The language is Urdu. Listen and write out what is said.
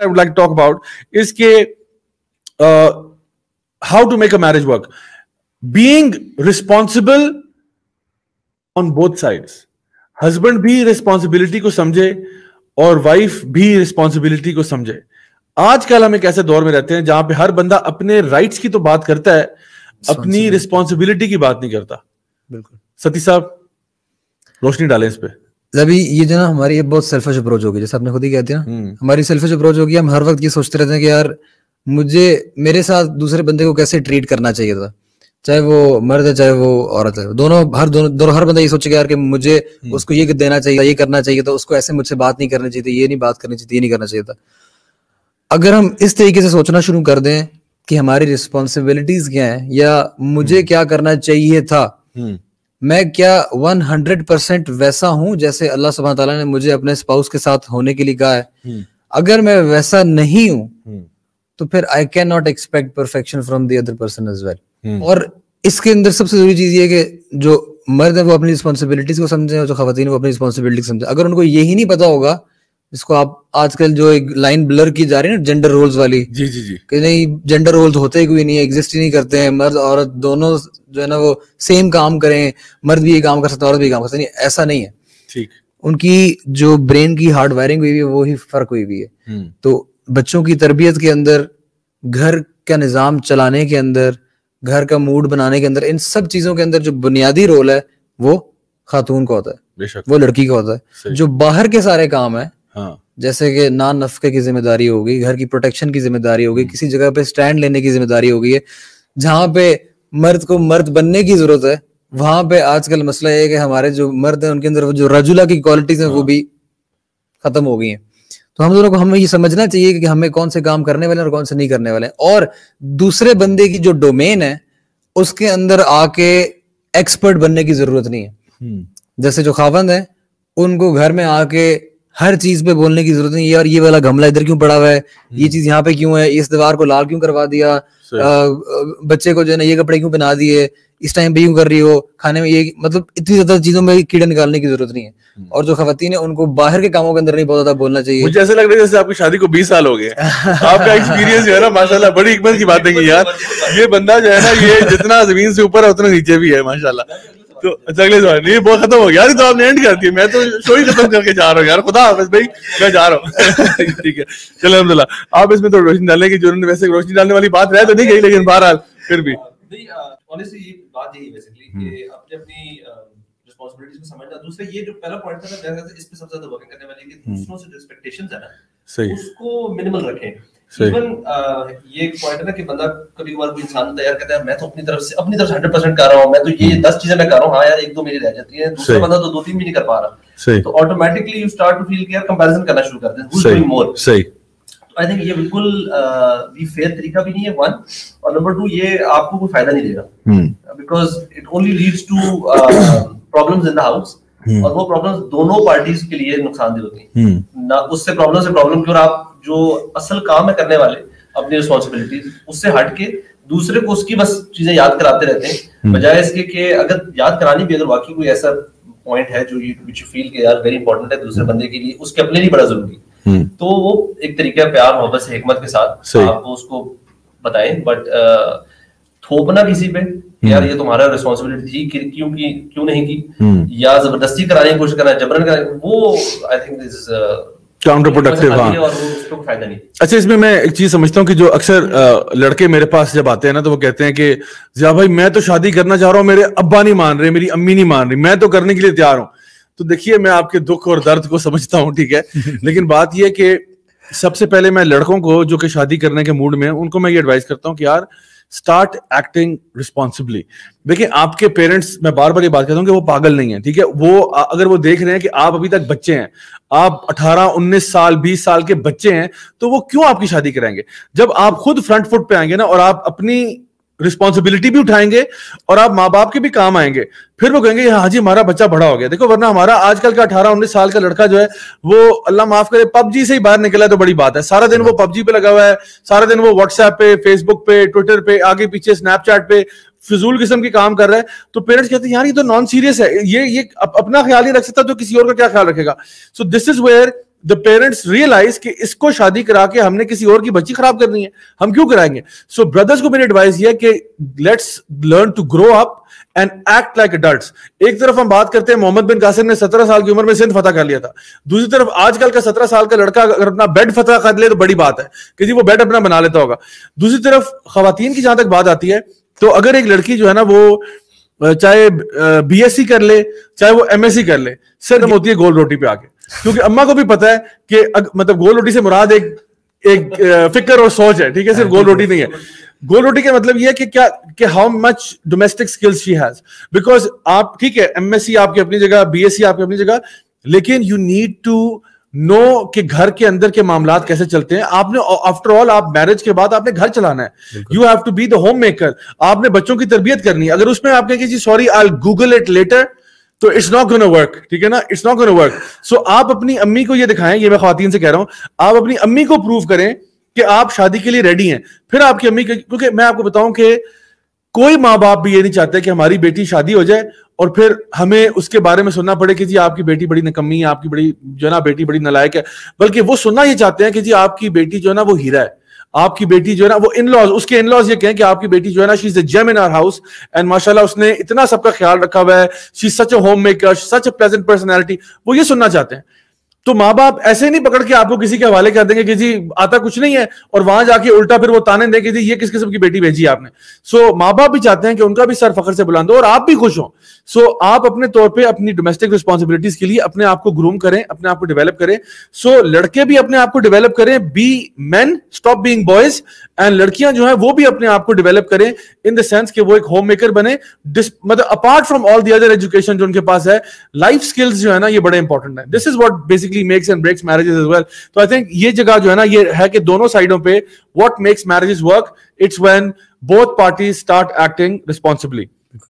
I would like to talk about is کہ how to make a marriage work. Being responsible on both sides. Husband بھی responsibility کو سمجھے اور وائف بھی responsibility کو سمجھے. آج کل ہم ایک ایسے دور میں رہتے ہیں جہاں پہ ہر بندہ اپنے رائٹس کی تو بات کرتا ہے, اپنی responsibility کی بات نہیں کرتا. بالکل. ستی صاحب روشنی ڈالیں اس پہ. ابھی یہ جو نا ہماری یہ بہت سیلفش اپروچ ہوگی, جیسے آپ نے خود ہی کہتے ہیں نا, ہماری سیلفش اپروچ ہوگی. ہم ہر وقت یہ سوچتے رہتے ہیں کہ یار مجھے میرے ساتھ دوسرے بندے کو کیسے ٹریٹ کرنا چاہیے تھا, چاہے وہ مرد ہے چاہے وہ عورت ہے. دونوں ہر بندہ یہ سوچے گا یار کہ مجھے اس کو یہ دینا چاہیے, یہ کرنا چاہیے تھا, اس کو ایسے مجھ سے بات نہیں کرنی چاہیے تھی, یہ نہیں بات کرنی چاہیے تھی, یہ نہیں کرنا چاہیے تھا. اگر ہم اس طریقے سے سوچنا شروع کر دیں کہ ہماری رسپانسبلٹیز کیا ہیں یا مجھے کیا کرنا چاہیے تھا, میں کیا 100% ویسا ہوں جیسے اللہ سبحانہ تعالیٰ نے مجھے اپنے اسپاؤس کے ساتھ ہونے کے لیے کہا ہے, اگر میں ویسا نہیں ہوں تو پھر I cannot expect perfection from the other person as well. اور اس کے اندر سب سے ضروری چیز یہ ہے کہ جو مرد ہے وہ اپنی رسپانسبلٹیز کو سمجھیں اور جو خواتین وہ اپنی رسپانسبلٹی سمجھیں. اگر ان کو یہی نہیں پتا ہوگا, جس کو آپ آج کل جو ایک لائن بلر کی جا رہی ہے نا جینڈر رولز والی, جی جی جی, کہ نہیں جینڈر رولز ہوتے ہی کوئی نہیں, ایگزسٹ ہی نہیں کرتے ہیں, مرد عورت دونوں جو ہے نا وہ سیم کام کریں, مرد بھی یہ کام کر سکتے ہیں عورت بھی یہ کام کر سکتے ہیں, ایسا نہیں ہے. ٹھیک, ان کی جو برین کی ہارڈ وائرنگ ہوئی ہوئی ہے وہی فرق ہوئی ہوئی ہے. تو بچوں کی تربیت کے اندر, گھر کا نظام چلانے کے اندر, گھر کا موڈ بنانے کے اندر, ان سب چیزوں کے اندر جو بنیادی رول ہے وہ خاتون کا ہوتا ہے, وہ لڑکی کا ہوتا ہے. جو باہر کے سارے کام ہیں جیسے کہ نان نفقے کی ذمہ داری ہوگی, گھر کی پروٹیکشن کی ذمہ داری ہوگی, کسی جگہ پہ سٹینڈ لینے کی ذمہ داری ہوگی, جہاں پہ مرد کو مرد بننے کی ضرورت ہے, وہاں پہ آج کل مسئلہ یہ ہے کہ ہمارے جو مرد ہیں ان کے اندر جو رجولہ کی کوالٹیز ہیں وہ بھی ختم ہو گئی ہیں. تو ہم دونوں کو ہمیں یہ سمجھنا چاہیے کہ ہمیں کون سے کام کرنے والے ہیں اور کون سے نہیں کرنے والے ہیں, اور دوسرے بندے کی جو ڈومین ہے اس کے اندر آ کے ایکسپرٹ بننے کی ضرورت نہیں ہے. جیسے جو خاوند ہیں ان کو گھر میں آ کے ہر چیز پہ بولنے کی ضرورت نہیں ہے, اور یہ والا گملہ ادھر کیوں پڑا ہوا ہے, یہ چیز یہاں پہ کیوں ہے, اس دیوار کو لال کیوں کروا دیا, بچے کو جو ہے نا یہ کپڑے کیوں پہنا دیے, اس ٹائم پہ یوں کر رہی ہو, کھانے میں یہ, مطلب اتنی زیادہ چیزوں میں کیڑے نکالنے کی ضرورت نہیں ہے. اور جو خواتین ہیں ان کو باہر کے کاموں کے اندر نہیں بہت زیادہ بولنا چاہیے. مجھے ایسا لگ رہا ہے جیسے آپ کی شادی کو 20 سال ہو گئے, آپ کا ایکسپیرینس جو ہے نا ماشاءاللہ بڑی حکمت کی بات ہے کہ یار یہ بندہ جو ہے نا یہ جتنا زمین سے اوپر ہے اتنا نیچے بھی ہے ماشاءاللہ. تو اگلے سوال نہیں, بہت ختم ہو گیا یار, تو آپ نے اینڈ کر دیا, میں تو شو ہی ختم کر کے جا رہا ہوں یار, خدا حافظ بھائی میں جا رہا ہوں. ٹھیک ہے چلو الحمدللہ, آپ اس میں تو روشنی ڈالنے کی جو انہوں نے ویسے روشنی ڈالنے والی بات رہ تو نہیں گئی, لیکن بہرحال پھر بھی یہ بات یہی بیسیکلی کہ اپنی اپنی رسپانسبلٹیز کو سمجھنا. دوسرا یہ جو پہلا پوائنٹ تھا نا, اس پہ سب سے زیادہ ورکنگ کرنے والی کہ دوسروں سے جو ایکسپیکٹیشنز ہیں نا اس کو منیمل رکھیں. ایون یہ ایک پوائنٹ ہے نا کہ بندہ کبھی کبھار کوئی انسان تیار کرتا ہے میں تو اپنی طرف سے 100% کر رہا ہوں, میں تو یہ 10 چیزیں میں کر رہا ہوں, ہاں یار 1-2 میری رہ جاتی ہیں, دوسرا بندہ تو 2-3 بھی نہیں کر پا رہا, تو آٹومیٹکلی یو اسٹارٹ ٹو فیل کہ یار کمپیریزن کرنا شروع کر دیں, who's doing more. صحیح. آئی تھنک یہ بالکل بھی فیئر طریقہ بھی نہیں ہے, 1, اور نمبر 2 یہ آپ کو کوئی فائدہ نہیں دے گا, because it only leads to problems in the house, اور وہ پرابلمز دونوں پارٹیز کے لیے نقصان دہ ہوتی ہیں. نہ اس سے پرابلم کی, اور آپ جو اصل کام ہے کرنے والے اپنی رسپانسبلٹیز اس سے ہٹ کے دوسرے کو اس کی بس چیزیں یاد کراتے رہتے ہیں, بجائے اس کے کہ اگر یاد کرانی بھی اگر واقعی کوئی ایسا پوائنٹ ہے جو وچ یو فیل کہ یار ویری امپورٹنٹ ہے دوسرے بندے کے لیے, اس کے اپنے لیے بڑا ضروری, تو وہ ایک طریقہ پیار محبت سے حکمت کے ساتھ آپ اس کو بتائیں. بٹ تھوپنا کسی پہ یار یہ تمہارا ریسپانسبلٹی تھی کیوں نہیں کی, یا زبردستی کرانے کی کوشش کرنا, جبرن کرنا, وہ I think this counter productive. اچھا اس میں ایک چیز سمجھتا ہوں کہ جو اکثر لڑکے میرے پاس جب آتے ہیں نا تو وہ کہتے ہیں کہ ضیاء بھائی میں تو شادی کرنا چاہ رہا ہوں, میرے ابا نہیں مان رہے, میری امی نہیں مان رہی, میں تو کرنے کے لیے تیار ہوں. تو دیکھیے میں آپ کے دکھ اور درد کو سمجھتا ہوں, ٹھیک ہے, لیکن بات یہ کہ سب سے پہلے میں لڑکوں کو جو کہ شادی کرنے کے موڈ میں ان کو میں یہ ایڈوائز کرتا ہوں کہ یار اسٹارٹ ایکٹنگ رسپانسبلی. دیکھیں آپ کے پیرنٹس, میں بار بار یہ بات کرتا ہوں کہ وہ پاگل نہیں ہیں, ٹھیک ہے, وہ اگر وہ دیکھ رہے ہیں کہ آپ ابھی تک بچے ہیں, آپ 18, 19 سال 20 سال کے بچے ہیں, تو وہ کیوں آپ کی شادی کرائیں گے. جب آپ خود فرنٹ فٹ پہ آئیں گے نا اور آپ اپنی رسپانسبلٹی بھی اٹھائیں گے اور آپ ماں باپ کے بھی کام آئیں گے, پھر وہ کہیں گے ہاں جی ہمارا بچہ بڑا ہو گیا. دیکھو ورنہ ہمارا آج کل کا 18 19 سال کا لڑکا جو ہے وہ اللہ معاف کرے پب جی سے ہی باہر نکلا ہے تو بڑی بات ہے, سارا دن وہ پب جی پہ لگا ہوا ہے, سارا دن وہ واٹس ایپ پہ, فیس بک پہ, ٹویٹر پہ, آگے پیچھے اسنیپ چیٹ پہ فضول قسم کی کام کر رہا ہے. تو پیرنٹس کہتے ہیں یار یہ تو نان سیریس ہے, یہ اپنا خیال نہیں رکھ سکتا تو کسی اور کا کیا خیال رکھے گا. So this is where the parents realize کہ اس کو شادی کرا کے ہم نے کسی اور کی بچی خراب کرنی ہے, ہم کیوں کرائیں گے. سو بردرز کو میری ایڈوائز یہ ہے کہ let's learn to grow up and act like adults. ایک طرف ہم بات کرتے ہیں محمد بن قاسم نے 17 سال کی عمر میں سندھ فتح کر لیا تھا, دوسری طرف آج کل کا 17 سال کا لڑکا اگر اپنا بیڈ فتح کر لے تو بڑی بات ہے کہ جی وہ بیڈ اپنا بنا لیتا ہوگا. دوسری طرف خواتین کی جہاں تک بات آتی ہے تو اگر ایک لڑکی جو ہے نا وہ چاہے بی ایس سی کر لے چاہے وہ ایم ایس سی کر لے, صرف ہوتی ہے گول روٹی پہ آ کے, کیونکہ اما کو بھی پتا ہے کہ مطلب گول روٹی سے مراد ایک فکر اور سوچ ہے, ٹھیک ہے, صرف گول روٹی نہیں ہے. گول روٹی کا مطلب یہ ہے کہ کیا کہ how much domestic skills she has, because آپ ٹھیک ہے ایم ایس سی آپ کی اپنی جگہ, بی ایس سی آپ کی اپنی جگہ, لیکن یو نیڈ ٹو نو کہ گھر کے اندر کے معاملات کیسے چلتے ہیں. آپ نے آفٹر آل آپ میرج کے بعد آپ نے گھر چلانا ہے, you have to be the homemaker. آپ نے بچوں کی تربیت کرنی ہے. اگر اس میں آپ کہیں کہ جی sorry I will Google it later, تو اٹس ناٹ گونا ورک, ٹھیک ہے نا, it's not gonna work. So آپ اپنی امی کو یہ دکھائیں, یہ میں خواتین سے کہہ رہا ہوں, آپ اپنی امی کو پروو کریں کہ آپ شادی کے لیے ریڈی ہیں. پھر آپ کی امی, کیونکہ میں آپ کو بتاؤں کہ کوئی ماں باپ بھی یہ نہیں چاہتے کہ ہماری بیٹی شادی ہو جائے اور پھر ہمیں اس کے بارے میں سننا پڑے کہ جی آپ کی بیٹی بڑی نکمی ہے, آپ کی بڑی جو ہے نا بیٹی بڑی نالائق ہے, بلکہ وہ سننا یہ چاہتے ہیں کہ جی آپ کی بیٹی جو ہے نا وہ ہیرا ہے, آپ کی بیٹی جو ہے نا وہ ان لاز, اس کے ان لاز یہ کہیں کہ آپ کی بیٹی جو ہے نا شی از اے جیم ان آور ہاؤس اینڈ ماشاءاللہ اس نے اتنا سب کا خیال رکھا ہوا ہے, she is such a home maker, such a pleasant personality. وہ یہ سننا چاہتے ہیں. تو ماں باپ ایسے نہیں پکڑ کے آپ کو کسی کے حوالے کر دیں گے کہ جی آتا کچھ نہیں ہے, اور وہاں جا کے الٹا پھر وہ تانے دیں کہ جی یہ کس قسم کی بیٹی بھیجی آپ نے. سو ماں باپ بھی چاہتے ہیں کہ ان کا بھی سر فخر سے بلند ہو اور آپ بھی خوش ہوں. سو آپ اپنے طور پہ اپنی ڈومیسٹک رسپانسبلٹیز کے لیے اپنے آپ کو گروم کریں, اپنے آپ کو ڈیولپ کریں. سو لڑکے بھی اپنے آپ کو ڈیولپ کریں, be man, stop being boys, and لڑکیاں جو ہیں وہ بھی اپنے آپ کو ڈیولپ کریں ان دا سینس کہ وہ ایک ہوم میکر بنے. مطلب apart from all the other education جو ان کے پاس ہے, لائف اسکلز جو ہے نا یہ بڑے انپورٹنٹ ہیں. This is what basically makes and breaks marriages as well. تو آئی تھنک یہ جگہ جو ہے نا یہ ہے کہ دونوں سائڈوں پہ what makes marriages work, it's when both parties start acting responsibly.